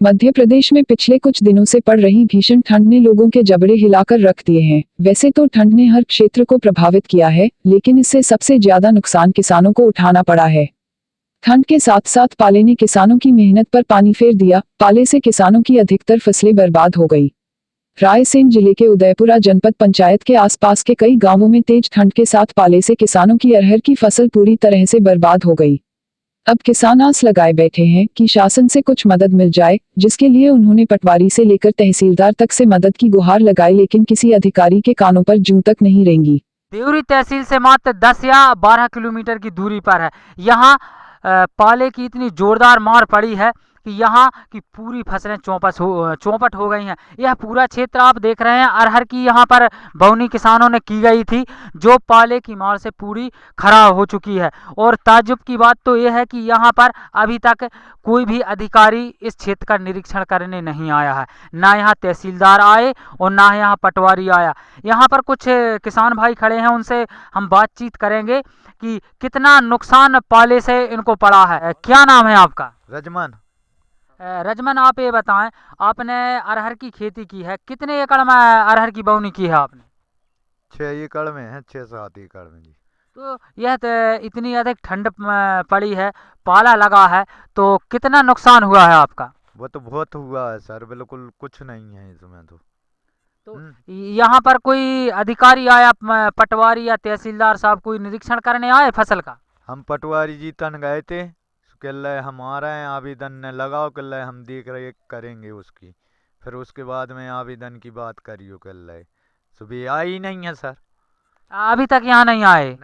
मध्य प्रदेश में पिछले कुछ दिनों से पड़ रही भीषण ठंड ने लोगों के जबड़े हिलाकर रख दिए हैं। वैसे तो ठंड ने हर क्षेत्र को प्रभावित किया है, लेकिन इससे सबसे ज्यादा नुकसान किसानों को उठाना पड़ा है। ठंड के साथ साथ पाले ने किसानों की मेहनत पर पानी फेर दिया। पाले से किसानों की अधिकतर फसलें बर्बाद हो गई। रायसेन जिले के उदयपुरा जनपद पंचायत के आसपास के कई गांवों में तेज ठंड के साथ पाले से किसानों की अरहर की फसल पूरी तरह से बर्बाद हो गई। अब किसान आस लगाए बैठे हैं कि शासन से कुछ मदद मिल जाए, जिसके लिए उन्होंने पटवारी से लेकर तहसीलदार तक से मदद की गुहार लगाई, लेकिन किसी अधिकारी के कानों पर जूं तक नहीं रेंगी। देवरी तहसील से मात्र 10 या 12 किलोमीटर की दूरी पर है। यहाँ पाले की इतनी जोरदार मार पड़ी है कि यहाँ की पूरी फसलें चौपट हो गई हैं। यह पूरा क्षेत्र आप देख रहे हैं, अरहर की यहाँ पर बौनी किसानों ने की गई थी, जो पाले की मार से पूरी खराब हो चुकी है। और ताज्जुब की बात तो यह है कि यहाँ पर अभी तक कोई भी अधिकारी इस क्षेत्र का निरीक्षण करने नहीं आया है। ना यहाँ तहसीलदार आए और ना यहाँ पटवारी आया। यहाँ पर कुछ किसान भाई खड़े हैं, उनसे हम बातचीत करेंगे कि कितना नुकसान पाले से इनको पड़ा है। क्या नाम है आपका? रजमन, आप ये बताएं, आपने अरहर की खेती की है, कितने एकड़ में अरहर की बोनी की है आपने? 6 एकड़ में है, 6-7 एकड़ में जी। तो यह इतनी अधिक ठंड पड़ी है, पाला लगा है, तो कितना नुकसान हुआ है आपका? वो तो बहुत हुआ है सर, बिल्कुल कुछ नहीं है इसमें तो यहाँ पर कोई अधिकारी आया, पटवारी या तहसीलदार साहब कोई निरीक्षण करने आए फसल का? हम पटवारी जी तन गए थे, कल हम आ रहे हैं, आवेदन ने लगाओ, कल हम देख रहे करेंगे उसकी, फिर उसके बाद में आवेदन की बात करियो। कल सुबह आई ही नहीं है सर, अभी तक यहाँ नहीं आए।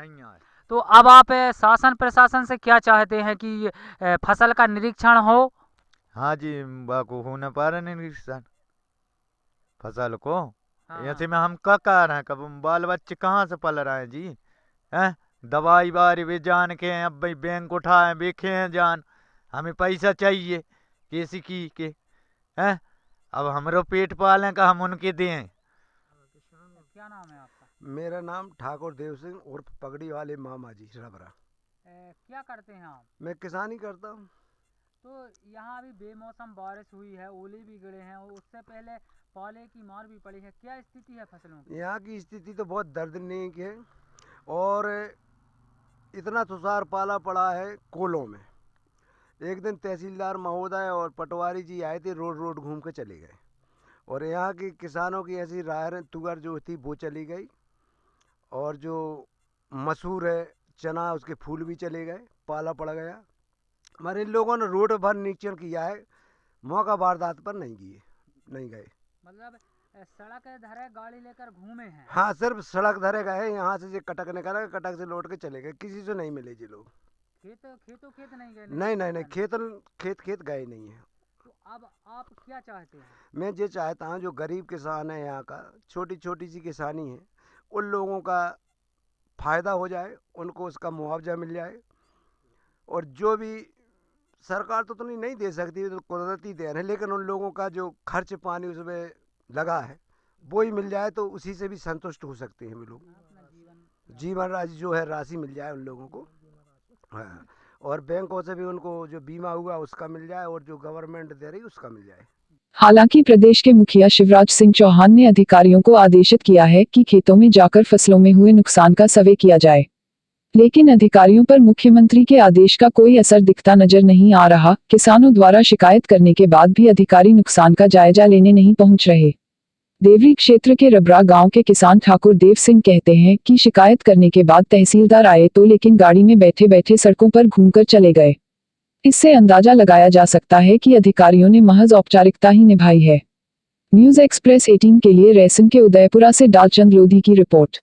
तो अब आप शासन प्रशासन से क्या चाहते हैं कि फसल का निरीक्षण हो? हाँ जी, बाको होने पर निरीक्षण फसल को। ऐसे में हम क्या कर रहे हैं, कब बाल बच्चे कहाँ से पल रहे हैं जी? हैं दवाई बारी भी जान के हैं, अब भाई बैंक उठाए बेखे हैं जान, हमें पैसा चाहिए किसी की के हैं, अब हमारे पेट पालें का हम उनके दें। क्या नाम है आपका? मेरा नाम ठाकुर देव सिंह उर्फ पगड़ी वाले मामा जी रबरा। क्या करते हैं आप? मैं किसानी करता हूँ। तो यहाँ अभी बेमौसम बारिश हुई है, ओले भी गिरे हैं, और उससे पहले पाले की मार भी पड़ी है। क्या स्थिति है फसलों की? यहाँ की स्थिति तो बहुत दर्दनाक है, और इतना तुषार पाला पड़ा है कोलों में। एक दिन तहसीलदार महोदय और पटवारी जी आए थे, रोड घूम के चले गए, और यहाँ की किसानों की ऐसी राहर तुअर जो थी वो चली गई, और जो मसूर है चना उसके फूल भी चले गए, पाला पड़ गया। हमारे इन लोगों ने रोड भर निरीक्षण किया है, मौका वारदात पर नहीं गए। मतलब सड़क धरे गाड़ी लेकर घूमे हैं? हाँ, सिर्फ सड़क धरे गए, यहाँ से कटक निकल, कटक से लौट के चले गए, किसी से नहीं मिले जी लोग। खेत नहीं गए? नहीं, खेत गए नहीं है। तो अब आप क्या चाहते हैं? मैं ये चाहता हूँ, जो गरीब किसान है यहाँ का, छोटी सी किसानी है, उन लोगों का फायदा हो जाए, उनको उसका मुआवजा मिल जाए, और जो भी सरकार तो नहीं दे सकती, तो कुदरती देन है, लेकिन उन लोगों का जो खर्च पानी उसमें लगा है वो ही मिल जाए, तो उसी से भी संतुष्ट हो सकते हैं लोग। जीवन राशि जो है राशि मिल जाए उन लोगों को, हाँ, और बैंकों से भी उनको जो बीमा हुआ उसका मिल जाए, और जो गवर्नमेंट दे रही उसका मिल जाए। हालांकि प्रदेश के मुखिया शिवराज सिंह चौहान ने अधिकारियों को आदेशित किया है कि खेतों में जाकर फसलों में हुए नुकसान का सर्वे किया जाए, लेकिन अधिकारियों पर मुख्यमंत्री के आदेश का कोई असर दिखता नजर नहीं आ रहा। किसानों द्वारा शिकायत करने के बाद भी अधिकारी नुकसान का जायजा लेने नहीं पहुंच रहे। देवरी क्षेत्र के रबरा गांव के किसान ठाकुर देव सिंह कहते हैं कि शिकायत करने के बाद तहसीलदार आए तो, लेकिन गाड़ी में बैठे बैठे सड़कों पर घूमकर चले गए। इससे अंदाजा लगाया जा सकता है कि अधिकारियों ने महज औपचारिकता ही निभाई है। न्यूज़ एक्सप्रेस 18 के लिए रायसेन के उदयपुरा से डालचंद लोधी की रिपोर्ट।